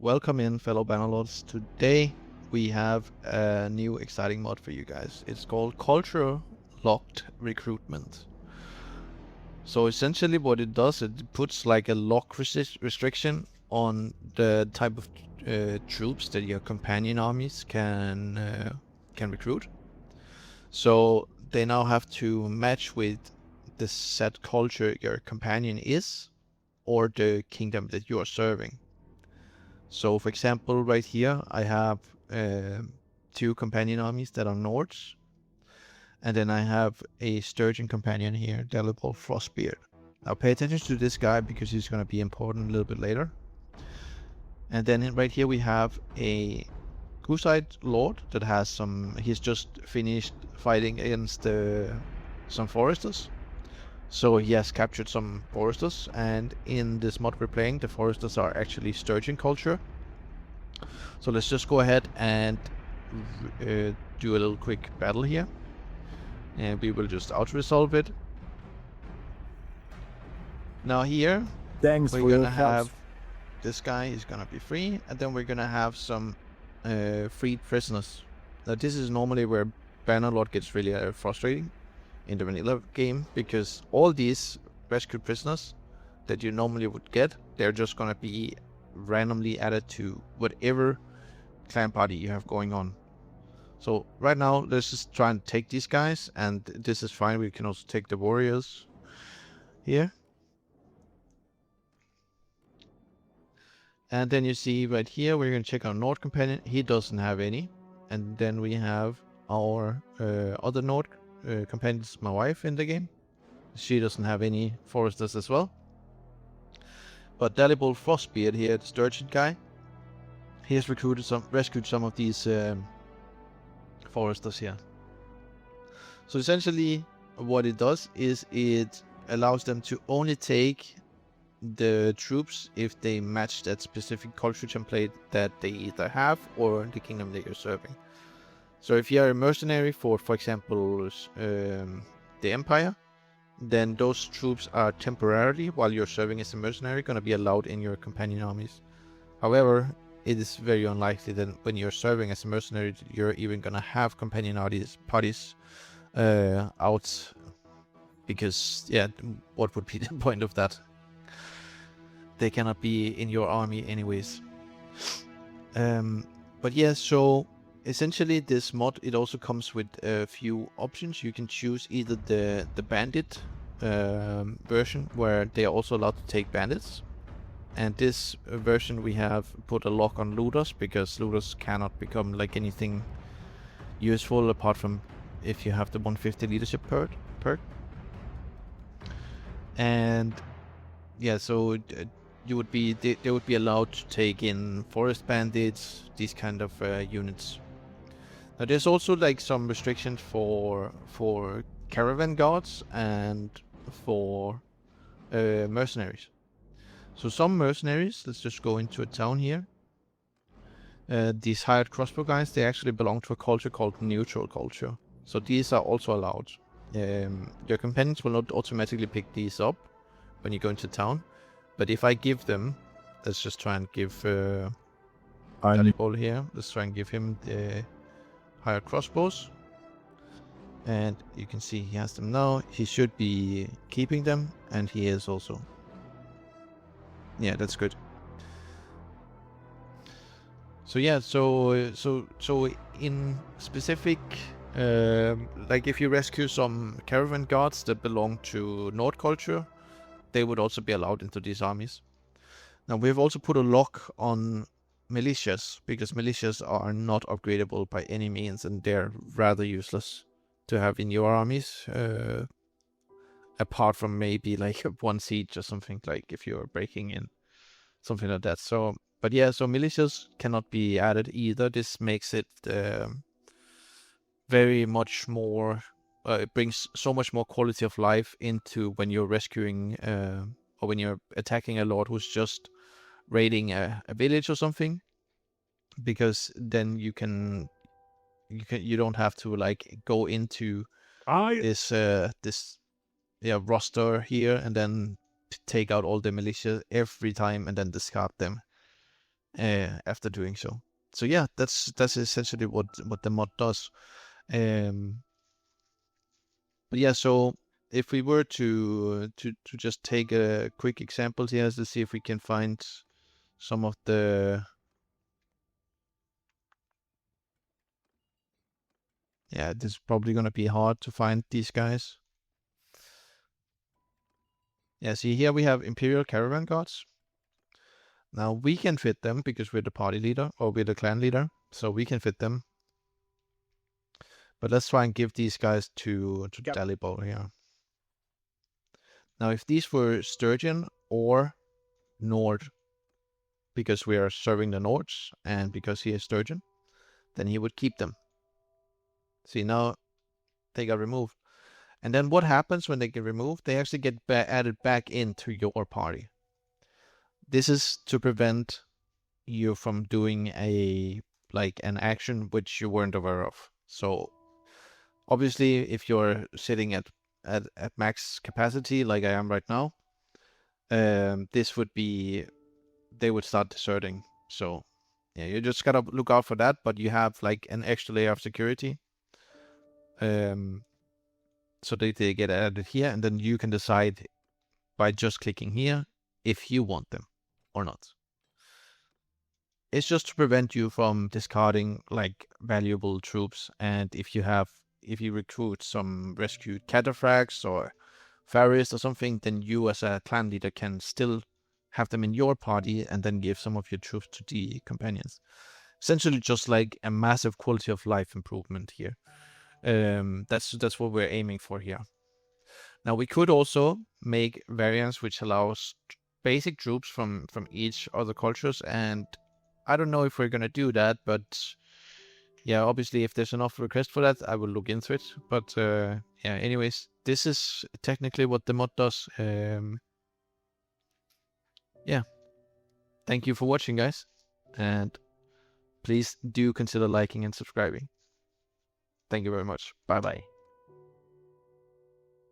Welcome in, fellow Bannerlords. Today we have a new exciting mod for you guys. It's called Culture Locked Recruitment. So essentially what it does, it puts like a lock restriction on the type of troops that your companion armies can recruit. So they now have to match with the set culture your companion is, or the kingdom that you are serving. So for example, right here, I have two companion armies that are Nords. And then I have a Sturgeon companion here, Delibal Frostbeard. Now pay attention to this guy because he's going to be important a little bit later. And then right here we have a Gucide Lord that has he's just finished fighting against some Foresters. So he has captured some Foresters, and in this mod we're playing, the Foresters are actually Sturgeon culture. So let's just go ahead and do a little quick battle here. And we will just auto-resolve it. Now here, Thanks we're for your gonna help. have this guy is gonna be free, and then we're gonna have some freed prisoners. Now this is normally where Bannerlord gets really frustrating in the vanilla game, because all these rescued prisoners that you normally would get, they're just gonna be randomly added to whatever clan party you have going on. So right now, let's just try and take these guys, and this is fine. We can also take the warriors here. And then you see right here, we're going to check our Nord companion. He doesn't have any. And then we have our other Nord companions, my wife, in the game. She doesn't have any foresters as well. But Dalibal Frostbeard here, the Sturgeon guy, he has rescued some of these foresters here. So essentially what it does is it allows them to only take the troops if they match that specific culture template that they either have or the kingdom that you're serving. So if you are a mercenary for example, the Empire, then those troops are temporarily, while you're serving as a mercenary, going to be allowed in your companion armies. However, it is very unlikely that when you're serving as a mercenary, you're even going to have companion parties out, because yeah, what would be the point of that? They cannot be in your army anyways. But yeah, so essentially this mod, it also comes with a few options. You can choose either the bandit version, where they are also allowed to take bandits. And this version we have put a lock on looters, because looters cannot become like anything useful apart from if you have the 150 leadership perk. And yeah, so they would be allowed to take in forest bandits, these kind of units. Now there's also like some restrictions for caravan guards and for mercenaries. So some mercenaries, let's just go into a town here. These hired crossbow guys, they actually belong to a culture called neutral culture. So these are also allowed. Your companions will not automatically pick these up when you go into town. But if I give them, let's just try and give Dalibol here. Let's try and give him the hired crossbows. And you can see he has them now. He should be keeping them, and he is also. Yeah, that's good. So yeah, so in specific, like if you rescue some caravan guards that belong to Nord culture, they would also be allowed into these armies. Now we've also put a lock on militias, because militias are not upgradable by any means, and they're rather useless to have in your armies, apart from maybe like one siege or something, like if you're breaking in, something like that. So, but yeah, so militias cannot be added either. This makes it very much more, it brings so much more quality of life into when you're rescuing or when you're attacking a lord who's just raiding a village or something, because then you don't have to like go into this roster here and then take out all the militia every time and then discard them. after doing so. So yeah, that's essentially what the mod does. Um, but yeah, so if we were to just take a quick example here to see if we can find some of the, yeah, this is probably gonna be hard to find these guys. Yeah, see here we have Imperial Caravan Guards. Now we can fit them because we're the party leader or we're the clan leader, so we can fit them. But let's try and give these guys to Dalibor here. Now if these were Sturgeon or Nord, because we are serving the Nords and because he is Sturgeon, then he would keep them. See, now they got removed. And then what happens when they get removed? They actually get added back into your party. This is to prevent you from doing an action which you weren't aware of. So obviously, if you're sitting at max capacity like I am right now, this would be, they would start deserting. So yeah, you just gotta look out for that. But you have like an extra layer of security. So they get added here, and then you can decide by just clicking here if you want them or not. It's just to prevent you from discarding like valuable troops, and if you recruit some rescued cataphracts or Faris or something, then you as a clan leader can still have them in your party and then give some of your troops to the companions. Essentially just like a massive quality of life improvement here. That's what we're aiming for here. Now we could also make variants which allows basic troops from each other cultures, and I don't know if we're gonna do that, but yeah, obviously if there's enough request for that, I will look into it. But yeah, anyways, this is technically what the mod does. Yeah, thank you for watching, guys, and please do consider liking and subscribing. Thank you very much. Bye bye.